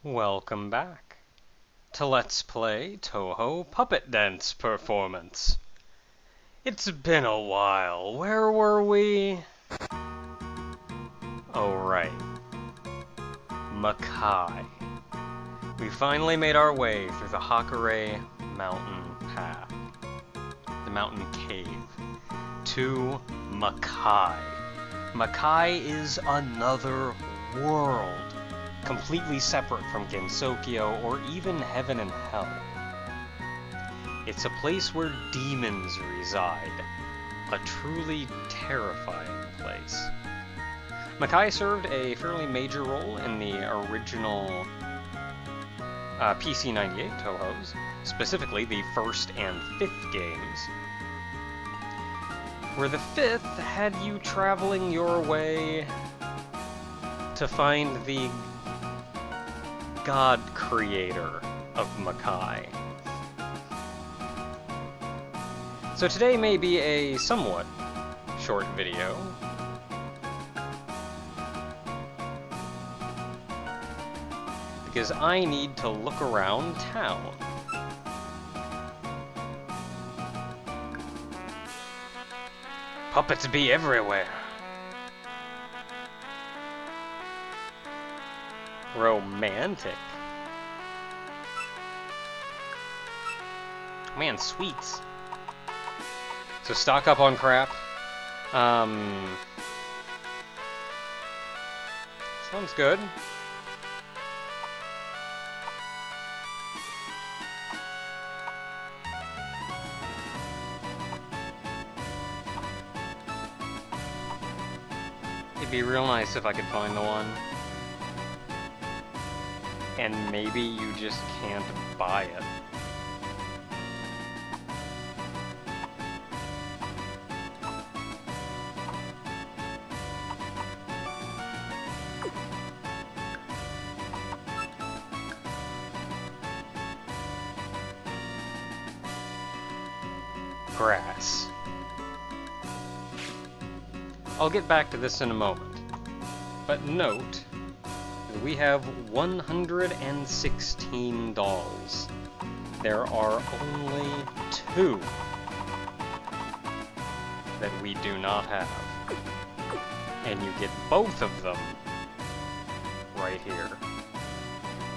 Welcome back to Let's Play Touhou Puppet Dance Performance. It's been a while. Where were we? Oh, right. Makai. We finally made our way through the Hakare mountain path, the mountain cave, to Makai. Makai is another world, completely separate from Gensokyo or even heaven and hell. It's a place where demons reside, a truly terrifying place. Makai served a fairly major role in the original PC-98 Touhou's, specifically the first and fifth games, where the fifth had you traveling your way to find the god creator of Makai. So today may be a somewhat short video, because I need to look around town. Puppets be everywhere. Romantic. Man, sweets. So stock up on crap. Sounds good. It'd be real nice if I could find the one. And maybe you just can't buy it. Grass. I'll get back to this in a moment, but note that we have 116 dolls. There are only 2 that we do not have, and you get both of them right here.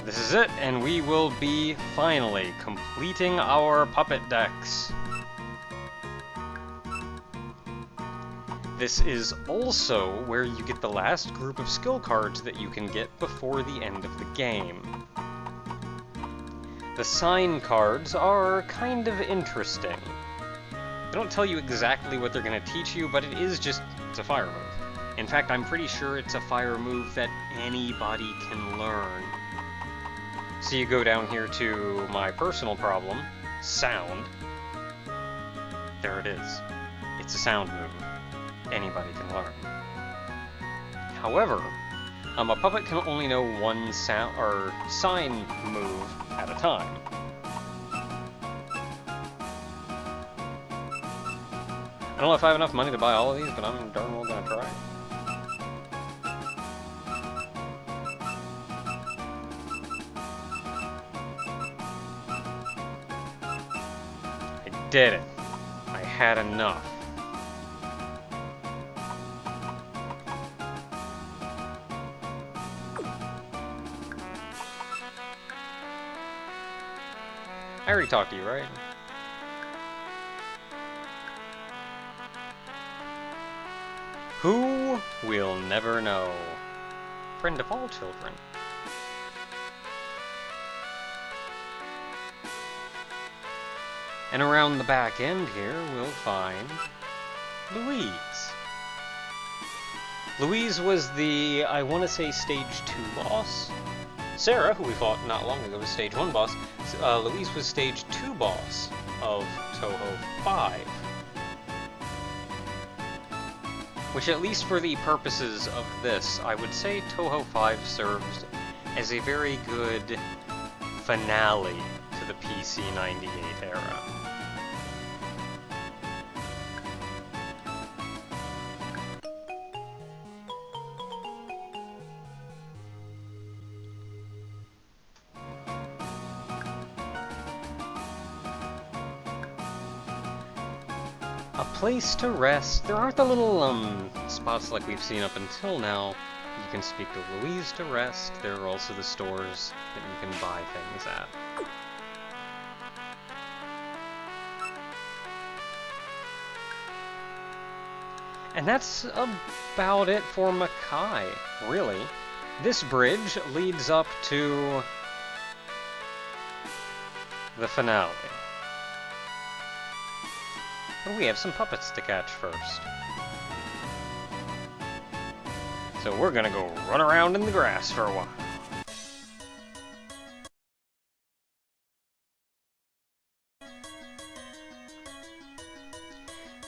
This is it, and we will be finally completing our puppet decks. This is also where you get the last group of skill cards that you can get before the end of the game. The sign cards are kind of interesting. They don't tell you exactly what they're going to teach you, but it's a fire move. In fact, I'm pretty sure it's a fire move that anybody can learn. So you go down here to my personal problem, sound. There it is. It's a sound move. Anybody can learn. However, a puppet can only know one sound or sign move at a time. I don't know if I have enough money to buy all of these, but I'm darn well gonna try. I did it. I had enough. I already talked to you, right? Who will never know? Friend of all children. And around the back end here, we'll find Louise. Louise was the, I want to say, stage 2 boss. Sarah, who we fought not long ago, was stage 1 boss. Louise was stage 2 boss of Touhou 5. Which, at least for the purposes of this, I would say Touhou 5 serves as a very good finale to the PC-98 era. place to rest. There aren't the little spots like we've seen up until now. You can speak to Louise to rest. There are also the stores that you can buy things at. And that's about it for Makai, really. This bridge leads up to the finale. But we have some puppets to catch first. So we're gonna go run around in the grass for a while.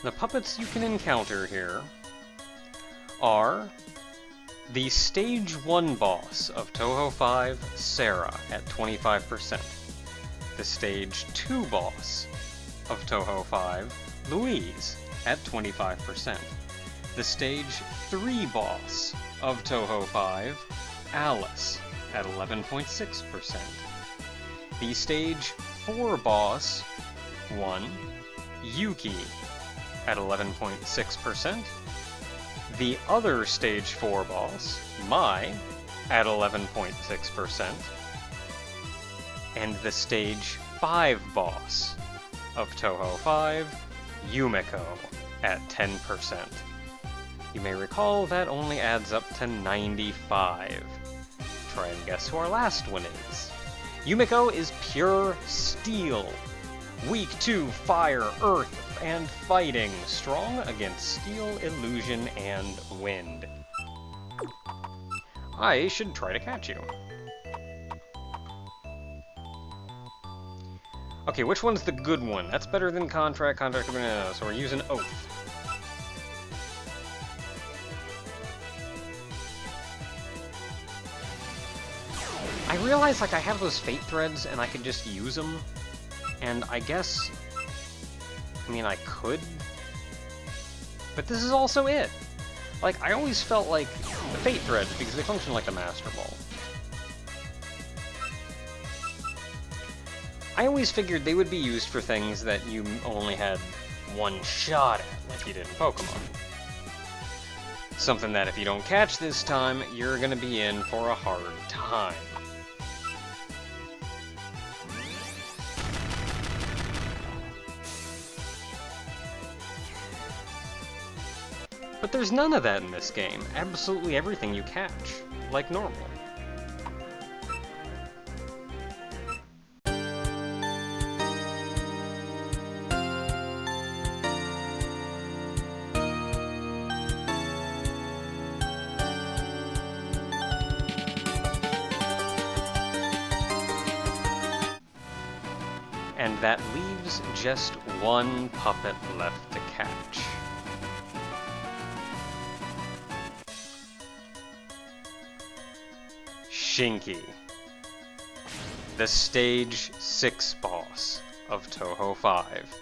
The puppets you can encounter here are the Stage 1 boss of Touhou 5, Sarah, at 25%. The Stage 2 boss of Touhou 5, Louise, at 25%. The Stage 3 boss of Touhou 5, Alice, at 11.6%. The Stage 4 boss 1, Yuki, at 11.6%. The other Stage 4 boss, Mai, at 11.6%. And the Stage 5 boss of Touhou 5, Yumeko, at 10%. You may recall that only adds up to 95. Try and guess who our last one is. Yumeko is pure steel. Weak to fire, earth, and fighting. Strong against steel, illusion, and wind. I should try to catch you. Okay, which one's the good one? That's better than contract, so we're using oath. I realize, like, I have those fate threads and I could just use them. And I guess, I mean, I could, but this is also it. Like, I always felt like the fate threads, because they function like the Master Ball. I always figured they would be used for things that you only had one shot at, like you did in Pokemon. Something that if you don't catch this time, you're gonna be in for a hard time. But there's none of that in this game. Absolutely everything you catch, like normal. And that leaves just one puppet left to catch. Shinki, the Stage 6 boss of Touhou 5,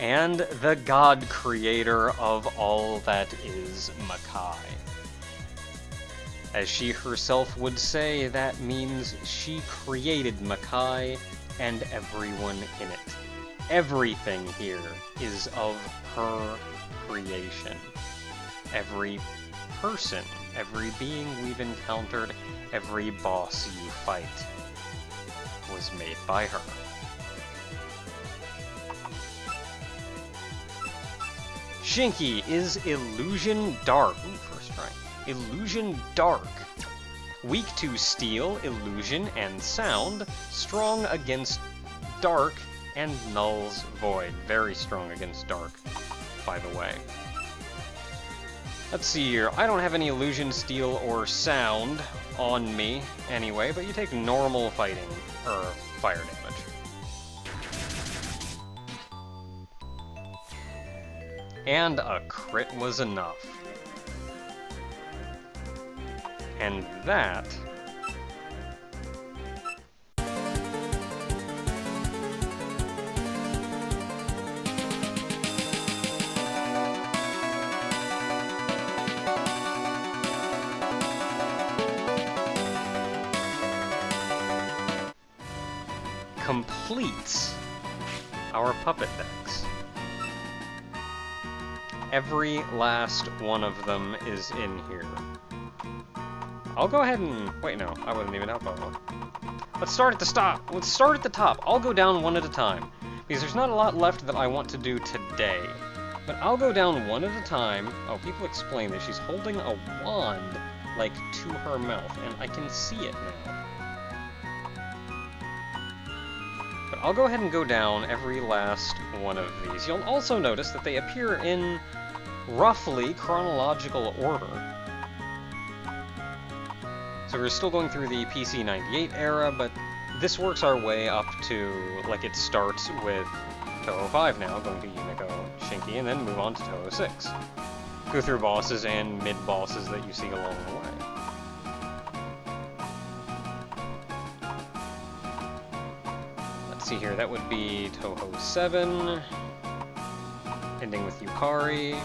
and the god creator of all that is Makai. As she herself would say, that means she created Makai and everyone in it. Everything here is of her creation. Every person, every being we've encountered, every boss you fight was made by her. Shinki is Illusion Dark. Ooh, first try. Illusion Dark. Weak to steel, illusion, and sound. Strong against dark and Null's Void. Very strong against dark, by the way. Let's see here. I don't have any illusion, steel, or sound on me anyway, but you take normal fighting, or fire damage. And a crit was enough. And that completes our puppet decks. Every last one of them is in here. I'll go ahead and... Wait, no, I wasn't even up. Let's start at the stop. Let's start at the top. I'll go down one at a time, because there's not a lot left that I want to do today. But I'll go down one at a time. Oh, people explain that she's holding a wand, like, to her mouth, and I can see it now. But I'll go ahead and go down every last one of these. You'll also notice that they appear in roughly chronological order. So we're still going through the PC 98 era, but this works our way up to, like, it starts with Touhou 5 now, going to Yumiko, Shinki, and then move on to Touhou 6. Go through bosses and mid-bosses that you see along the way. Let's see here, that would be Touhou 7, ending with Yukari.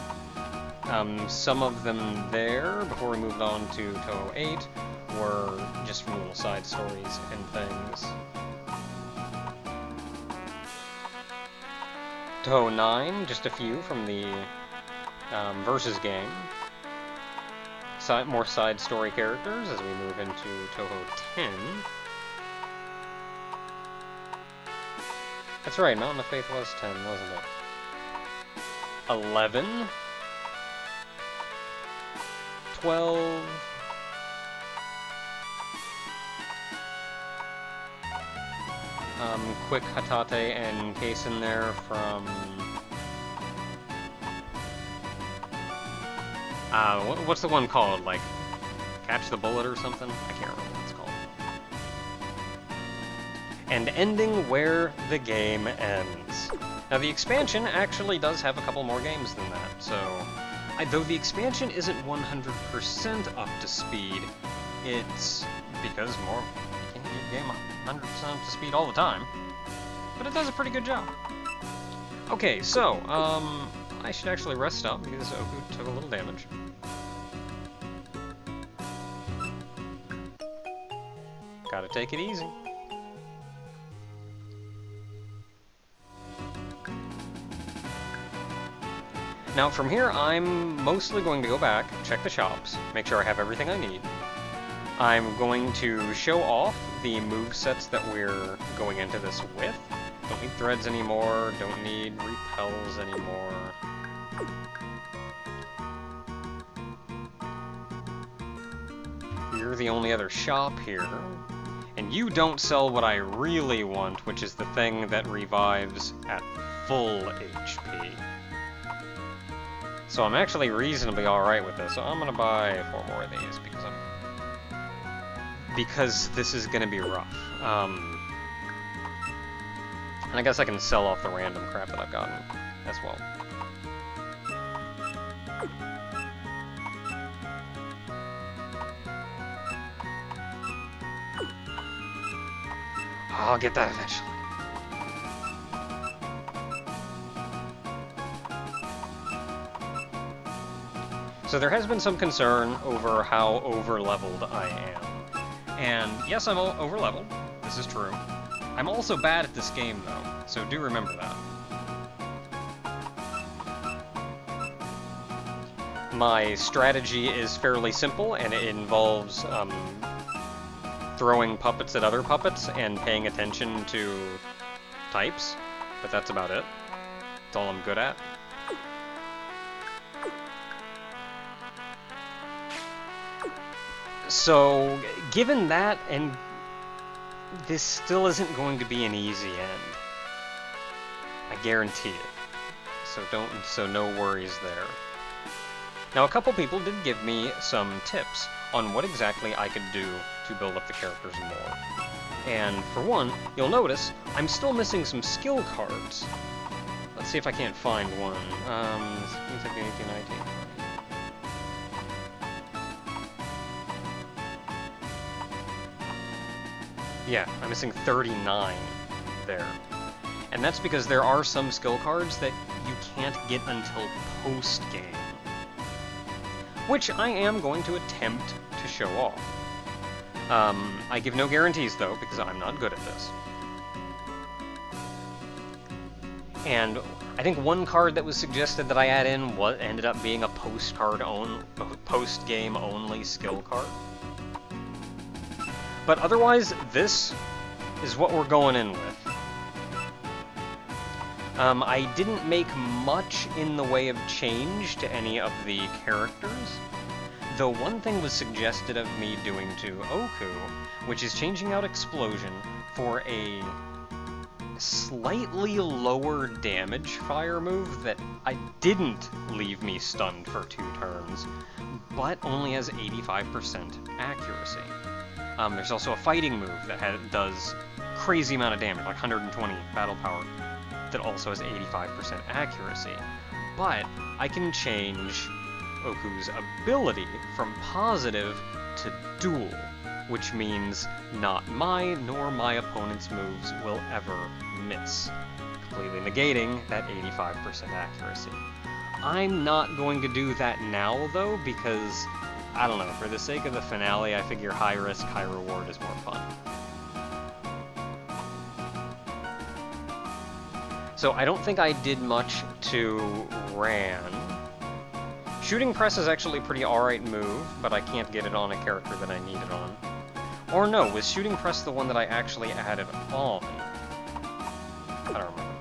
Some of them there, before we moved on to Touhou 8, were just from little side stories and things. Touhou 9, just a few from the Versus game. More side story characters as we move into Touhou 10. That's right, Mountain of Faith was 10, wasn't it? 11. 12. Quick Hatate and Case in there from... what's the one called? Like, Catch the Bullet or something? I can't remember what it's called. And ending where the game ends. Now, the expansion actually does have a couple more games than that, so... though the expansion isn't 100% up to speed, it's because more... You can't get a game 100% up to speed all the time. But it does a pretty good job. Okay, so, I should actually rest up because Oku took a little damage. Gotta take it easy. Now from here, I'm mostly going to go back, check the shops, make sure I have everything I need. I'm going to show off the movesets that we're going into this with. Don't need threads anymore, don't need repels anymore. You're the only other shop here. And you don't sell what I really want, which is the thing that revives at full HP. So I'm actually reasonably alright with this, so I'm gonna buy 4 more of these because this is gonna be rough. And I guess I can sell off the random crap that I've gotten as well. I'll get that eventually. So there has been some concern over how over-leveled I am. And yes, I'm over-leveled. This is true. I'm also bad at this game, though, so do remember that. My strategy is fairly simple, and it involves throwing puppets at other puppets and paying attention to types, but that's about it. That's all I'm good at. So, given that, and this still isn't going to be an easy end. I guarantee it. So no worries there. Now, a couple people did give me some tips on what exactly I could do to build up the characters more. And for one, you'll notice I'm still missing some skill cards. Let's see if I can't find one. Looks like 18, 19. Yeah, I'm missing 39 there. And that's because there are some skill cards that you can't get until post-game. Which I am going to attempt to show off. I give no guarantees, though, because I'm not good at this. And I think one card that was suggested that I add in ended up being a post-game only skill card. But otherwise, this is what we're going in with. I didn't make much in the way of change to any of the characters, though one thing was suggested of me doing to Oku, which is changing out Explosion for a slightly lower damage fire move that I didn't leave me stunned for 2 turns, but only has 85% accuracy. There's also a fighting move that does crazy amount of damage, like 120 battle power, that also has 85% accuracy. But I can change Oku's ability from positive to dual, which means not my nor my opponent's moves will ever miss, completely negating that 85% accuracy. I'm not going to do that now, though, because, I don't know, for the sake of the finale, I figure high risk, high reward is more fun. So I don't think I did much to Ran. Shooting Press is actually a pretty alright move, but I can't get it on a character that I need it on. Or no, was Shooting Press the one that I actually added on? I don't remember.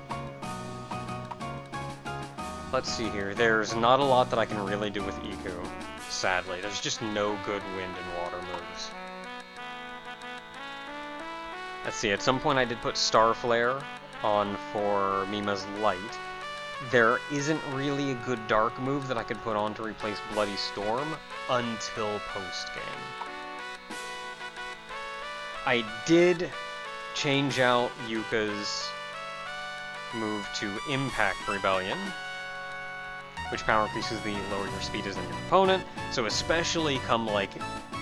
Let's see here. There's not a lot that I can really do with Iku, sadly. There's just no good wind and water moves. Let's see, at some point I did put Star Flare on for Mima's Light. There isn't really a good dark move that I could put on to replace Bloody Storm until post-game. I did change out Yuka's move to Impact Rebellion, which power increases the lower your speed is than your opponent, so especially come like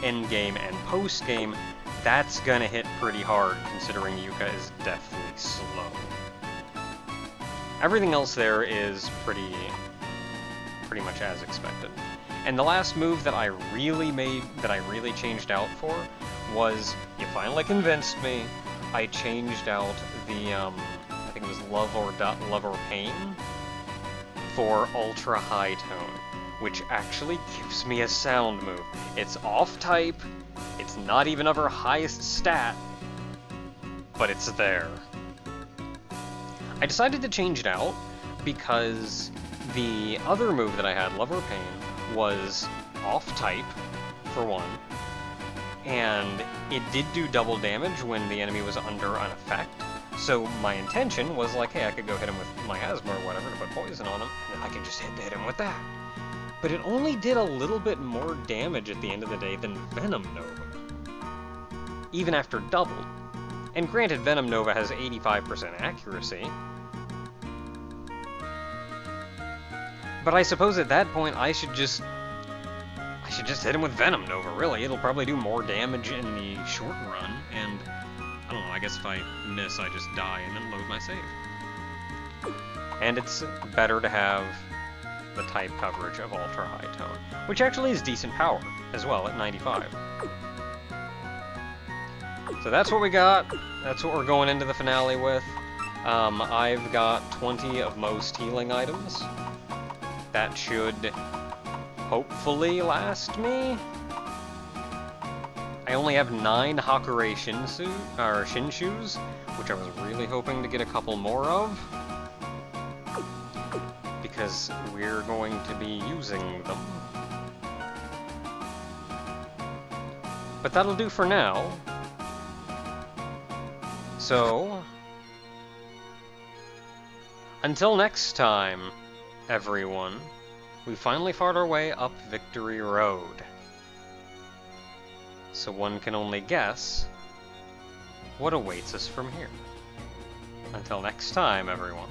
endgame and postgame, that's gonna hit pretty hard considering Yuka is deathly slow. Everything else there is pretty much as expected. And the last move that I really changed out for was, you finally convinced me, I changed out the, I think it was Love or Pain for Ultra High Tone, which actually gives me a sound move. It's off type, it's not even of her highest stat, but it's there. I decided to change it out because the other move that I had, Love or Pain, was off type, for one, and it did do double damage when the enemy was under an effect. So my intention was like, hey, I could go hit him with Miasma or whatever to put poison on him, and then I could just hit him with that. But it only did a little bit more damage at the end of the day than Venom Nova, even after doubled. And granted, Venom Nova has 85% accuracy, but I suppose at that point I should just hit him with Venom Nova, really. It'll probably do more damage in the short run, and I don't know, I guess if I miss, I just die and then load my save. And it's better to have the type coverage of Ultra High Tone, which actually is decent power as well at 95. So that's what we got. That's what we're going into the finale with. I've got 20 of most healing items. That should hopefully last me. I only have 9 Hakurei Shinshus, which I was really hoping to get a couple more of, because we're going to be using them. But that'll do for now. So, until next time, everyone, we finally fought our way up Victory Road. So one can only guess what awaits us from here. Until next time, everyone.